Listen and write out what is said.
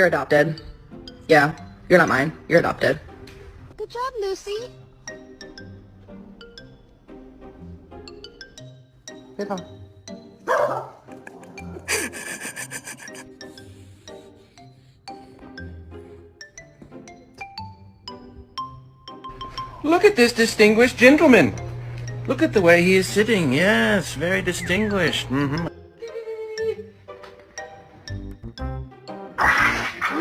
You're adopted. Yeah, you're not mine. You're adopted. Good job, Lucy. Look at this distinguished gentleman. Look at the way he is sitting. Yes, very distinguished.